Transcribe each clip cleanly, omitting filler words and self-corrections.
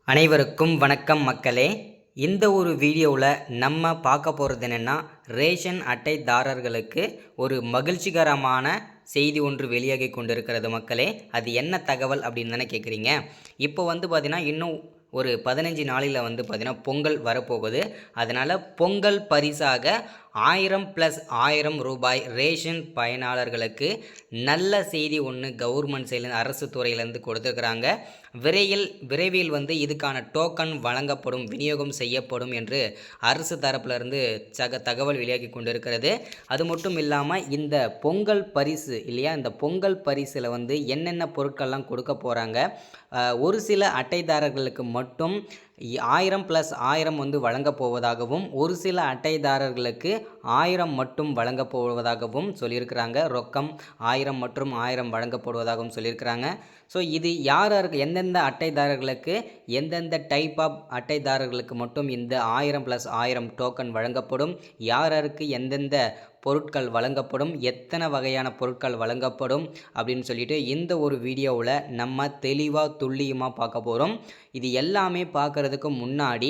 அனைவருக்கும் வணக்கம் மக்களே. இந்த ஒரு வீடியோவில் நம்ம பார்க்க போகிறது என்னென்னா, ரேஷன் அட்டைதாரர்களுக்கு ஒரு மகிழ்ச்சிகரமான செய்தி ஒன்று வெளியாகி கொண்டிருக்கிறது மக்களே. அது என்ன தகவல் அப்படின்னு தானே கேட்குறீங்க. இப்போ பார்த்திங்கன்னா இன்னும் ஒரு 15 நாளில் பார்த்திங்கன்னா பொங்கல் வரப்போகுது. அதனால் பொங்கல் பரிசாக 1000 + 1000 ரூபாய் ரேஷன் பயனாளர்களுக்கு நல்ல செய்தி ஒன்று கவர்மெண்ட் சைட்லேருந்து அரசு துறையிலேருந்து கொடுத்துருக்குறாங்க. விரைவில் இதுக்கான டோக்கன் வழங்கப்படும், விநியோகம் செய்யப்படும் என்று அரசு தரப்பிலிருந்து தகவல் வெளியாகி கொண்டிருக்கிறது. அது மட்டும் இல்லாமல் இந்த பொங்கல் பரிசு இல்லையா, இந்த பொங்கல் பரிசில் என்னென்ன பொருட்கள்லாம் கொடுக்க போகிறாங்க, ஒரு சில அட்டைதாரர்களுக்கு மட்டும் 1000 + 1000 வழங்கப் போவதாகவும், ஒரு சில அட்டைதாரர்களுக்கு 1000 மட்டும் வழங்கப் போவதாகவும் சொல்லியிருக்கிறாங்க. ரொக்கம் 1000 மற்றும் 1000 வழங்கப்படுவதாகவும் சொல்லியிருக்கிறாங்க. ஸோ இது யாருக்கு, எந்தெந்த அட்டைதாரர்களுக்கு, எந்தெந்த டைப் ஆஃப் அட்டைதாரர்களுக்கு மட்டும் இந்த 1000 + 1000 டோக்கன் வழங்கப்படும், யாருக்கு எந்தெந்த பொருட்கள் வழங்கப்படும், எத்தனை வகையான பொருட்கள் வழங்கப்படும் அப்படின்னு சொல்லிட்டு இந்த ஒரு வீடியோவில் நம்ம தெளிவாக துல்லியமாக பார்க்க போகிறோம். இது எல்லாமே பார்க்குறதுக்கு முன்னாடி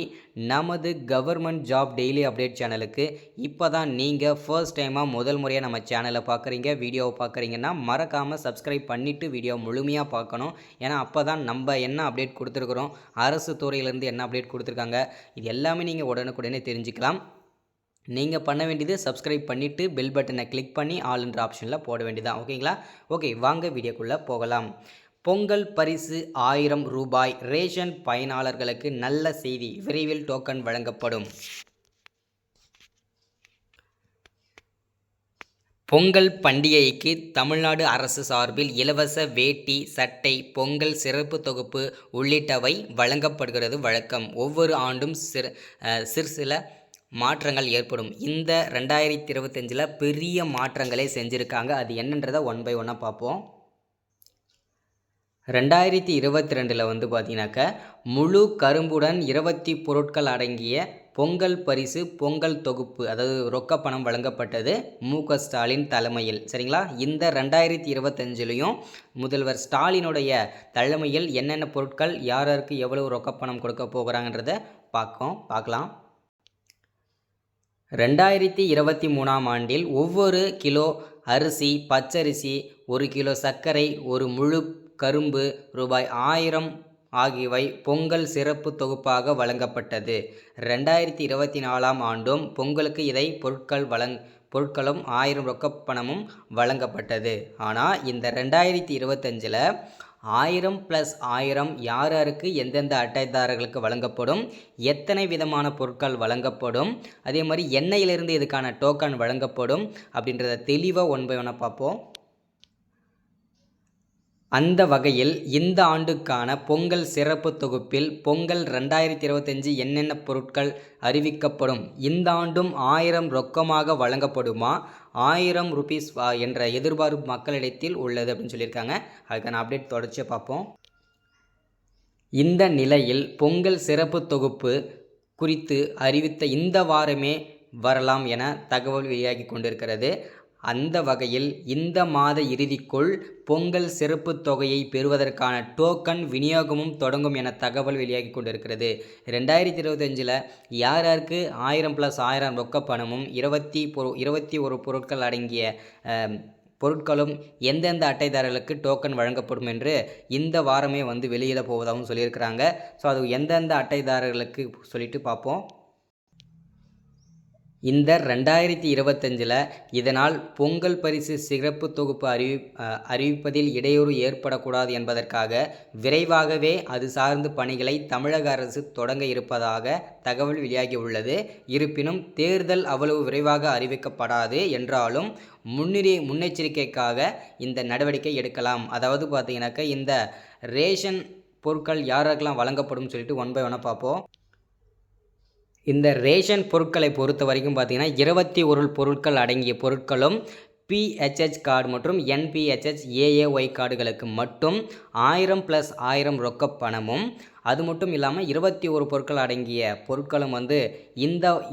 நமது கவர்மெண்ட் ஜாப் டெய்லி அப்டேட் சேனலுக்கு இப்போ தான் நீங்கள் ஃபர்ஸ்ட் டைமாக முதல் முறையாக நம்ம சேனலை பார்க்குறீங்க, வீடியோவை பார்க்குறீங்கன்னா மறக்காமல் சப்ஸ்கிரைப் பண்ணிவிட்டு வீடியோ முழுமையாக பார்க்கணும். ஏன்னா அப்போ தான் நம்ம என்ன அப்டேட் கொடுத்துருக்குறோம், அரசு துறையிலேருந்து என்ன அப்டேட் கொடுத்துருக்காங்க, இது எல்லாமே நீங்கள் உடனுக்குடனே தெரிஞ்சுக்கலாம். நீங்கள் பண்ண வேண்டியது சப்ஸ்கிரைப் பண்ணிவிட்டு பெல் பட்டனை கிளிக் பண்ணி ஆல்ன்ற ஆப்ஷனில் போட வேண்டியதான். ஓகேங்களா? ஓகே, வாங்க வீடியோக்குள்ளே போகலாம். பொங்கல் பரிசு 1000 ரூபாய் ரேஷன் பயனாளர்களுக்கு நல்ல செய்தி, விரைவில் டோக்கன் வழங்கப்படும். பொங்கல் பண்டிகைக்கு தமிழ்நாடு அரசு சார்பில் இலவச வேட்டி, சட்டை, பொங்கல் சிறப்பு தொகுப்பு உள்ளிட்டவை வழங்கப்படுகிறது வழக்கம். ஒவ்வொரு ஆண்டும் சில மாற்றங்கள் ஏற்படும். இந்த 2025 பெரிய மாற்றங்களே செஞ்சுருக்காங்க. அது என்னன்றதை ஒன் பை ஒன்னாக பார்ப்போம். 2022 பார்த்தீங்கன்னாக்க முழு கரும்புடன் 20 பொருட்கள் அடங்கிய பொங்கல் பரிசு, பொங்கல் தொகுப்பு, அதாவது ரொக்க பணம் வழங்கப்பட்டது மு.க. ஸ்டாலின் தலைமையில். சரிங்களா? இந்த 2025லையும் முதல்வர் ஸ்டாலினுடைய தலைமையில் என்னென்ன பொருட்கள், யாருக்கு எவ்வளவு ரொக்க பணம் கொடுக்க போகிறாங்கன்றதை பார்க்கலாம். 2023ஆம் ஆண்டில் ஒவ்வொரு கிலோ அரிசி, பச்சரிசி, 1 கிலோ சர்க்கரை, ஒரு முழு கரும்பு ரூபாய் 1000 ஆகியவை பொங்கல் சிறப்பு தொகுப்பாக வழங்கப்பட்டது. 2024ஆம் ஆண்டும் பொங்கலுக்கு இதை பொருட்களும் 1000 ரொக்கப்பணமும் வழங்கப்பட்டது. ஆனால் இந்த 2025 1000 + 1000 யாருக்கு எந்தெந்த அட்டைதாரர்களுக்கு வழங்கப்படும், எத்தனை விதமான பொருட்கள் வழங்கப்படும், அதே மாதிரி எண்ணெயிலிருந்து இதுக்கான டோக்கன் வழங்கப்படும் அப்படின்றத தெளிவாக ஒன் பை ஒன்னாக பார்ப்போம். அந்த வகையில் இந்த ஆண்டுக்கான பொங்கல் சிறப்பு தொகுப்பில் பொங்கல் 2025 என்னென்ன பொருட்கள் அறிவிக்கப்படும், இந்த ஆண்டும் 1000 ரொக்கமாக வழங்கப்படுமா, 1000 ரூபீஸ் என்ற எதிர்பார்ப்பு மக்களிடத்தில் உள்ளது அப்படின்னு சொல்லியிருக்காங்க. அதுக்கான அப்டேட் தொடர்ச்சியாக பார்ப்போம். இந்த நிலையில் பொங்கல் சிறப்பு தொகுப்பு குறித்து அறிவித்த இந்த வாரமே வரலாம் என தகவல் வெளியாகி கொண்டிருக்கிறது. அந்த வகையில் இந்த மாத இறுதிக்குள் பொங்கல் சிறப்பு தொகையை பெறுவதற்கான டோக்கன் விநியோகமும் தொடங்கும் என தகவல் வெளியாகி கொண்டிருக்கிறது. 2025 யாருக்கு 1000 + 1000 ரொக்க பணமும் 21 பொருட்கள் அடங்கிய பொருட்களும் எந்தெந்த அட்டைதாரர்களுக்கு டோக்கன் வழங்கப்படும் என்று இந்த வாரமே வெளியிட போவதாகவும் சொல்லியிருக்கிறாங்க. ஸோ அது எந்தெந்த அட்டைதாரர்களுக்கு சொல்லிட்டு பார்ப்போம். இந்த 2025 இதனால் பொங்கல் பரிசு சிறப்பு தொகுப்பு அறிவிப்பதில் இடையூறு ஏற்படக்கூடாது என்பதற்காக விரைவாகவே அது சார்ந்த பணிகளை தமிழக அரசு தொடங்க இருப்பதாக தகவல் வெளியாகி உள்ளது. இருப்பினும் தேர்தல் அவ்வளவு விரைவாக அறிவிக்கப்படாது என்றாலும் முன்னெச்சரிக்கைக்காக இந்த நடவடிக்கை எடுக்கலாம். அதாவது பார்த்தீங்கன்னாக்க இந்த ரேஷன் பொருட்கள் யாருக்கெல்லாம் வழங்கப்படும் சொல்லிட்டு ஒன் பை ஒன்னாக பார்ப்போம். இந்த ரேஷன் பொருட்களை பொறுத்த வரைக்கும் பார்த்தீங்கன்னா 21 பொருட்கள் அடங்கிய பொருட்களும் பிஹெச்ஹெச் கார்டு மற்றும் என்பிஹெச்ஹெச் ஏஏஒய் கார்டுகளுக்கு மட்டும் 1000 + 1000 ரொக்க பணமும், அது மட்டும் இல்லாமல் 21 பொருட்கள் அடங்கிய பொருட்களும் வந்து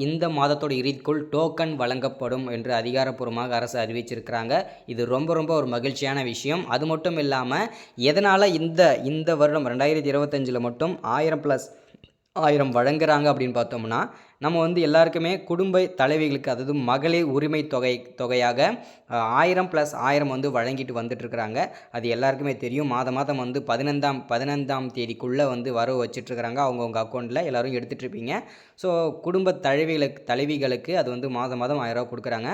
இந்த மாதத்தோட இறுதிக்குள் டோக்கன் வழங்கப்படும் என்று அதிகாரப்பூர்வமாக அரசு அறிவிச்சிருக்கிறாங்க. இது ரொம்ப ஒரு மகிழ்ச்சியான விஷயம். அது மட்டும் இல்லாமல் எதனால் இந்த வருடம் 2025 மட்டும் 1000 + 1000 வழங்குறாங்க அப்படின்னு பார்த்தோம்னா, நம்ம வந்து எல்லாருக்குமே குடும்ப தலைவிகளுக்கு, அதாவது மகளிர் உரிமை தொகையாக 1000 + 1000 வந்து வழங்கிட்டு வந்துட்டுருக்குறாங்க. அது எல்லாருக்குமே தெரியும். மாதம் வந்து 15ஆம் தேதிக்குள்ளே வந்து வரவு வச்சிட்ருக்குறாங்க. அவங்கவுங்க அக்கௌண்ட்டில் எல்லோரும் எடுத்துகிட்ருப்பீங்க. ஸோ குடும்ப தலைவிகளுக்கு அது வந்து மாதம் 1000 ரூபா கொடுக்குறாங்க.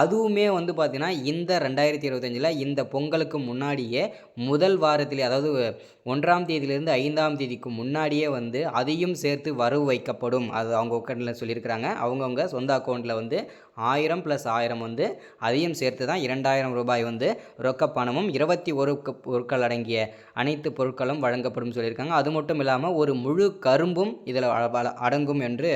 அதுவுமே வந்து பார்த்திங்கன்னா இந்த 2025 இந்த பொங்கலுக்கு முன்னாடியே முதல் வாரத்திலே, அதாவது 1ஆம் தேதியிலிருந்து 5ஆம் தேதிக்கு முன்னாடியே வந்து அதையும் சேர்த்து வரவு வைக்கப்படும். அது அவங்க அக்கௌண்ட்டில் சொல்லியிருக்கிறாங்க. அவங்கவுங்க சொந்த அக்கௌண்ட்டில் வந்து 1000 + 1000 வந்து அதையும் சேர்த்து தான் 2000 ரூபாய் வந்து ரொக்க பணமும் 21 பொருட்கள் அடங்கிய அனைத்து பொருட்களும் வழங்கப்படும் சொல்லியிருக்காங்க. அது மட்டும் இல்லாமல் ஒரு முழு கரும்பும் இதில் அடங்கும் என்று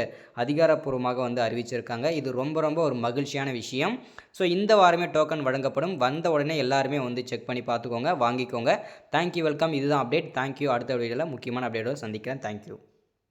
அதிகாரப்பூர்வமாக வந்து அறிவிச்சிருக்காங்க. இது ரொம்ப ஒரு மகிழ்ச்சியான விஷயம். ஸோ இந்த வாரமே டோக்கன் வழங்கப்படும். வந்த உடனே எல்லாருமே வந்து செக் பண்ணி பார்த்துக்கோங்க, வாங்கிக்கோங்க. Thank you, welcome. இதுதான் அப்டேட். தேங்க்யூ. அடுத்த வீடியோவில் முக்கியமான அப்டேட்டோடு சந்திக்கிறேன். தேங்க்யூ.